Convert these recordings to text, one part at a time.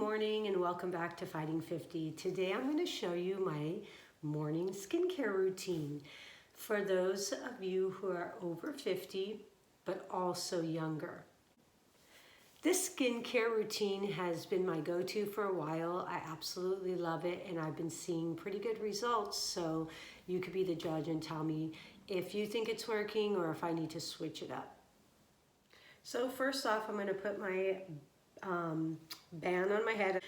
morning and welcome back to Fighting 50. Today I'm going to show you my morning skincare routine for those of you who are over 50 but also younger. This skincare routine has been my go-to for a while. I absolutely love it and I've been seeing pretty good results, so you could be the judge and tell me if you think it's working or if I need to switch it up. So first off, I'm going to put my band on my head,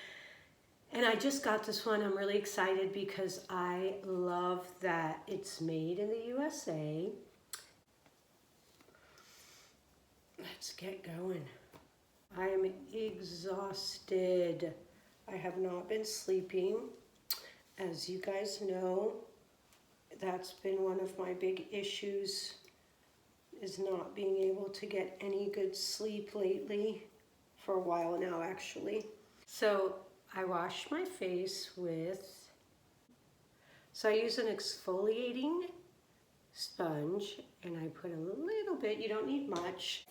and I just got this one. I'm really excited because I love that it's made in the USA. Let's get going. I am exhausted. I have not been sleeping. As you guys know, that's been one of my big issues, is not being able to get any good sleep lately. For a while now, actually. So I wash my face with, I use an exfoliating sponge and I put a little bit, you don't need much.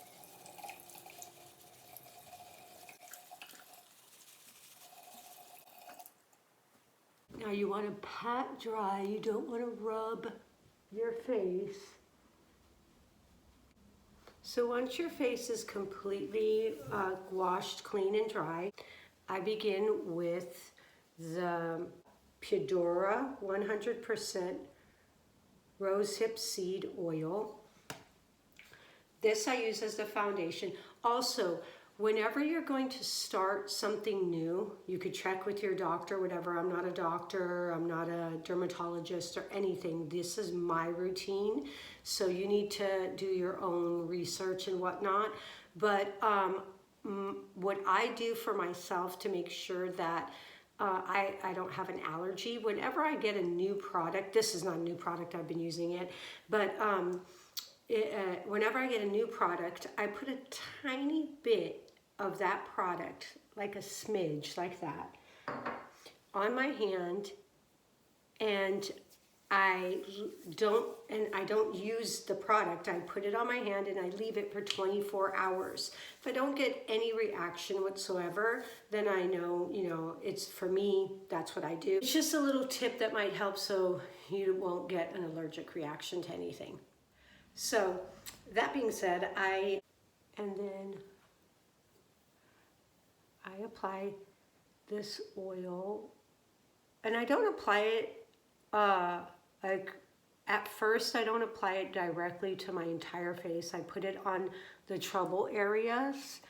Now you want to pat dry, you don't want to rub your face. So once your face is completely washed, clean and dry, I begin with the Pura 100% rosehip seed oil. This I use as the foundation. Also, whenever you're going to start something new, you could check with your doctor, whatever. I'm not a doctor, I'm not a dermatologist or anything. This is my routine. So you need to do your own research and whatnot. But what I do for myself to make sure that I don't have an allergy, whenever I get a new product, this is not a new product, I've been using it, but whenever I get a new product, I put a tiny bit of that product, like a smidge, like that, on my hand, and I don't use the product. I put it on my hand and I leave it for 24 hours. If I don't get any reaction whatsoever, then I know, it's for me, that's what I do. It's just a little tip that might help so you won't get an allergic reaction to anything. So that being said, I apply this oil, and I don't apply it like at first. I don't apply it directly to my entire face. I put it on the trouble areas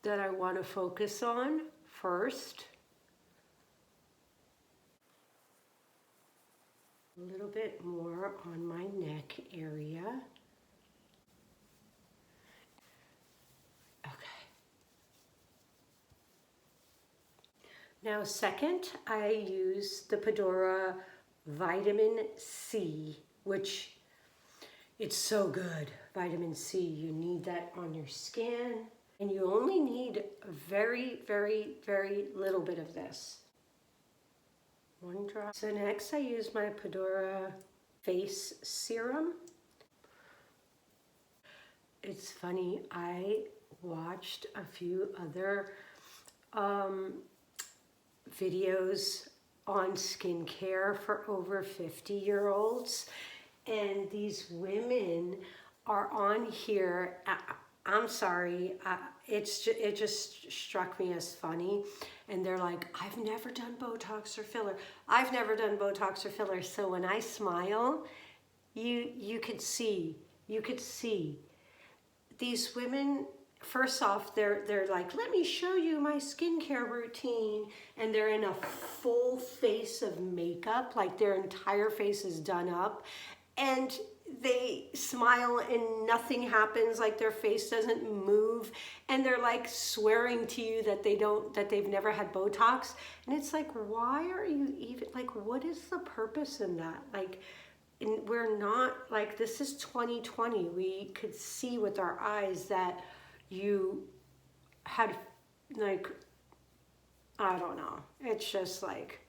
that I want to focus on first. A little bit more on my neck area. Okay. Now second, I use the Pura Vitamin C, which it's so good. Vitamin C, you need that on your skin, and you only need a very, very, very little bit of this. One drop. So next I use my Pura face serum. It's funny, I watched a few other videos on skincare for over 50-year-olds, and these women are on here. I'm sorry, it just struck me as funny. And they're like, I've never done Botox or filler. I've never done Botox or filler. So when I smile, you could see these women. First off, they're like, let me show you my skincare routine. And they're in a full face of makeup, like their entire face is done up. And they smile and nothing happens, like their face doesn't move, and they're like swearing to you that they've never had Botox. And it's like, why are you even, like, what is the purpose in that? Like, we're not, like, this is 2020. We could see with our eyes that you had, like, I don't know. It's just like,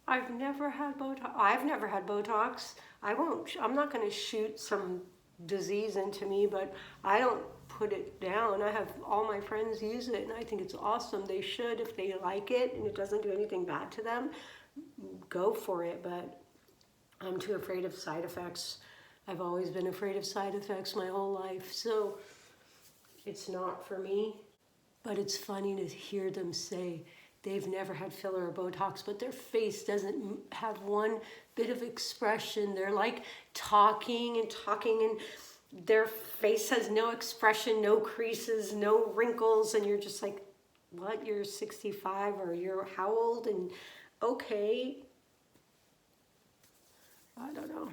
I've never had Botox. I'm not going to shoot some disease into me, but I don't put it down. I have all my friends use it and I think it's awesome. They should, if they like it and it doesn't do anything bad to them, go for it. But I'm too afraid of side effects. I've always been afraid of side effects my whole life, so it's not for me. But it's funny to hear them say they've never had filler or Botox, but their face doesn't have one bit of expression. They're like talking and their face has no expression, no creases, no wrinkles, and you're just like, what, you're 65 or you're how old? And okay, I don't know.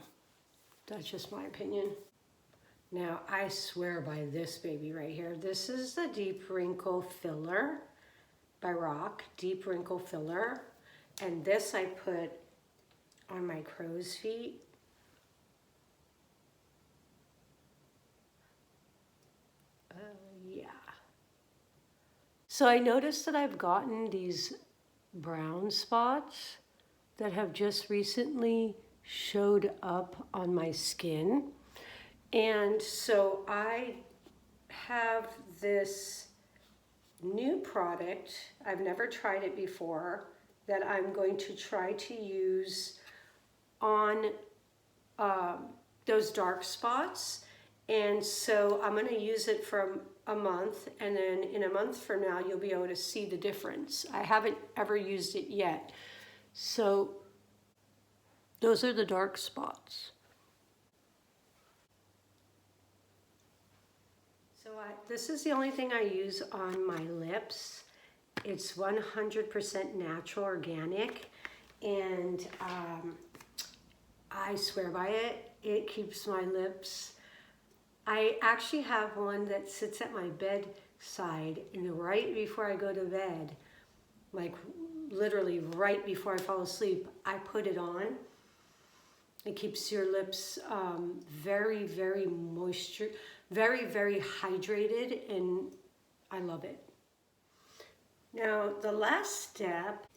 That's just my opinion. Now, I swear by this baby right here. This is the Deep Wrinkle Filler by Roche, Deep Wrinkle Filler. And this I put on my crow's feet. Yeah. So I noticed that I've gotten these brown spots that have just recently showed up on my skin. And so I have this new product, I've never tried it before, that I'm going to try to use on those dark spots. And so I'm going to use it for a month, and then in a month from now you'll be able to see the difference. I haven't ever used it yet. So those are the dark spots. So this is the only thing I use on my lips. It's 100% natural, organic, and I swear by it. It keeps my lips. I actually have one that sits at my bedside, and right before I go to bed, like literally right before I fall asleep, I put it on. It keeps your lips very, very moisture, very, very hydrated, and I love it. Now, the last step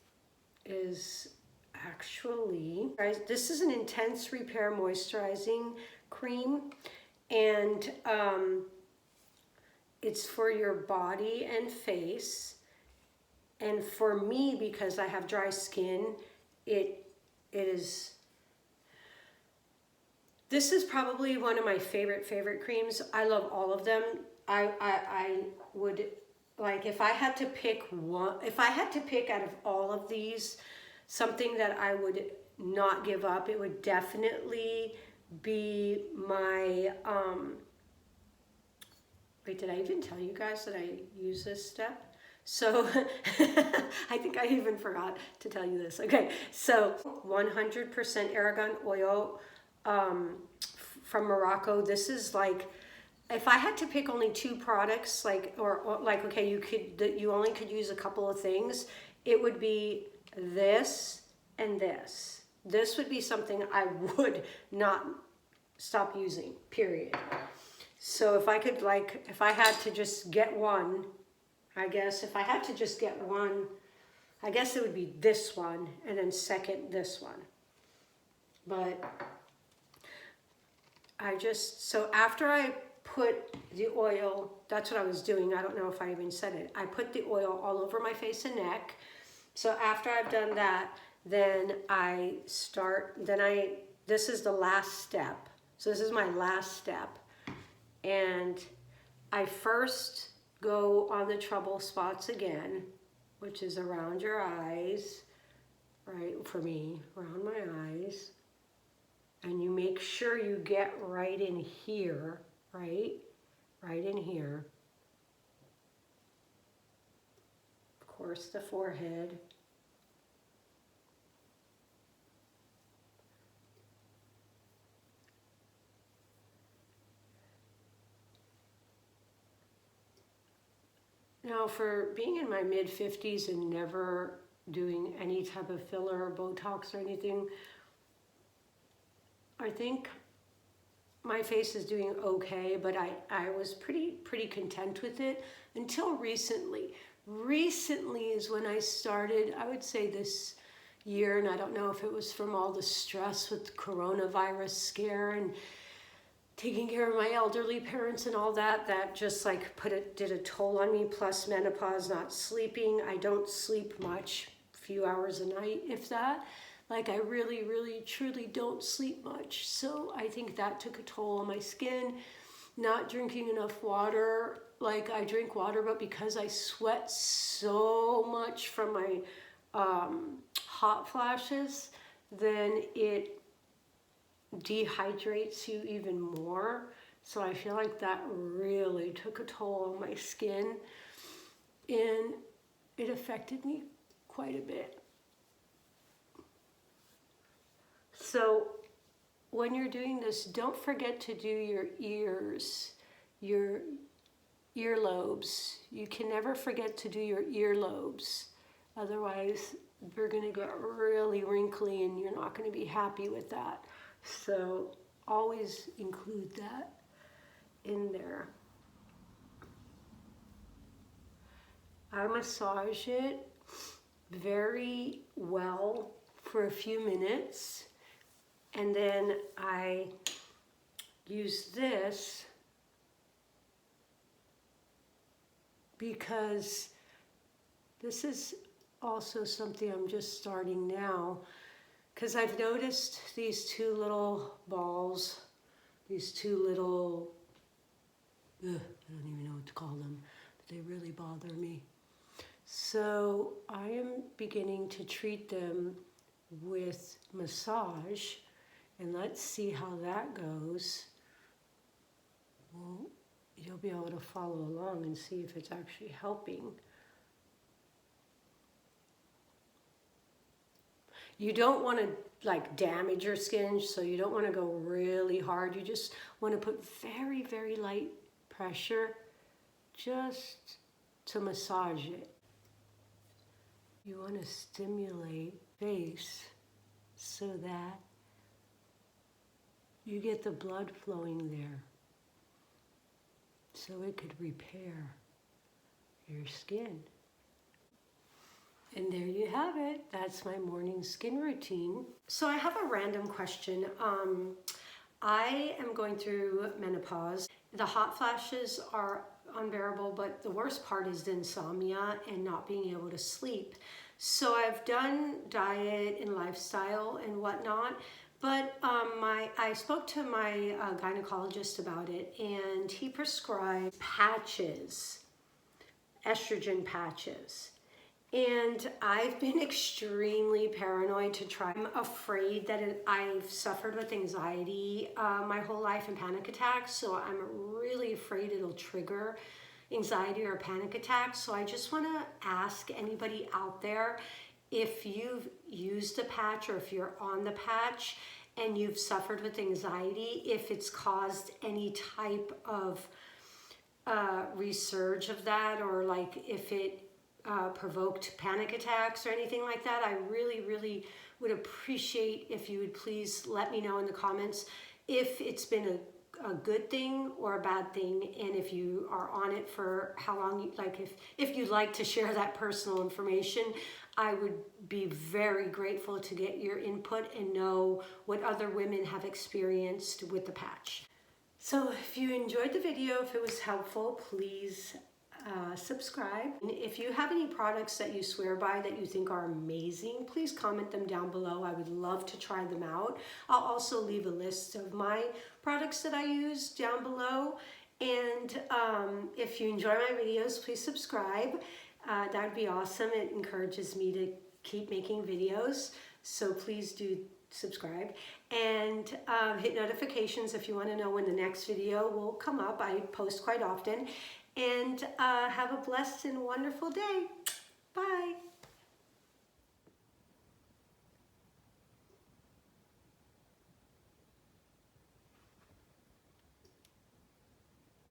is actually, this is an intense repair moisturizing cream, and it's for your body and face. And for me, because I have dry skin, this is probably one of my favorite creams. I love all of them. I would, like, if I had to pick one, if I had to pick out of all of these, something that I would not give up, it would definitely be my, wait, did I even tell you guys that I use this step? So I think I even forgot to tell you this. Okay, so 100% Argan Oil from Morocco. This is like, if I had to pick only two products, like, or like, okay, you only could use a couple of things, it would be this and this. This would be something I would not stop using, period. So if I could, like, if I had to just get one, I guess if I had to just get one, I guess it would be this one, and then second this one. But so after I put the oil, that's what I was doing. I don't know if I even said it. I put the oil all over my face and neck. So after I've done that, then this is the last step. So this is my last step. And I first go on the trouble spots again, which is around your eyes, right? For me, around my eyes. And you make sure you get right in here, right? Right in here. Of course, the forehead. Now, for being in my mid-50s and never doing any type of filler or Botox or anything, I think my face is doing okay, but I was pretty content with it until recently. Recently is when I started, I would say this year, and I don't know if it was from all the stress with the coronavirus scare, and taking care of my elderly parents and all that, that just like did a toll on me, plus menopause, not sleeping. I don't sleep much, a few hours a night, if that. Like I really, really, truly don't sleep much. So I think that took a toll on my skin. Not drinking enough water. Like I drink water, but because I sweat so much from my hot flashes, then it dehydrates you even more. So I feel like that really took a toll on my skin, and it affected me quite a bit. So when you're doing this, don't forget to do your ears, your earlobes. You can never forget to do your earlobes. Otherwise, you're going to get really wrinkly and you're not going to be happy with that. So always include that in there. I massage it very well for a few minutes, and then I use this because this is also something I'm just starting now, because I've noticed these two little balls, these two little, I don't even know what to call them, but they really bother me. So I am beginning to treat them with massage, and let's see how that goes. Well, you'll be able to follow along and see if it's actually helping. You don't want to like damage your skin, so you don't want to go really hard. You just want to put very, very light pressure just to massage it. You want to stimulate face so that you get the blood flowing there, so it could repair your skin. And there you have it. That's my morning skin routine. So I have a random question. I am going through menopause. The hot flashes are unbearable, but the worst part is the insomnia and not being able to sleep. So I've done diet and lifestyle and whatnot, but I spoke to my gynecologist about it, and he prescribed patches, estrogen patches. And I've been extremely paranoid to try. I'm afraid that I've suffered with anxiety my whole life and panic attacks, so I'm really afraid it'll trigger anxiety or panic attacks. So I just want to ask anybody out there, if you've used a patch or if you're on the patch and you've suffered with anxiety, if it's caused any type of resurge of that, or like if it provoked panic attacks or anything like that. I really, really would appreciate if you would please let me know in the comments if it's been a good thing or a bad thing, and if you are on it for how long, if you'd like to share that personal information. I would be very grateful to get your input and know what other women have experienced with the patch. So if you enjoyed the video, if it was helpful, please subscribe. If you have any products that you swear by that you think are amazing, please comment them down below. I would love to try them out. I'll also leave a list of my products that I use down below. And if you enjoy my videos, please subscribe. That would be awesome. It encourages me to keep making videos. So please do subscribe, and hit notifications if you want to know when the next video will come up. I post quite often. And have a blessed and wonderful day. Bye.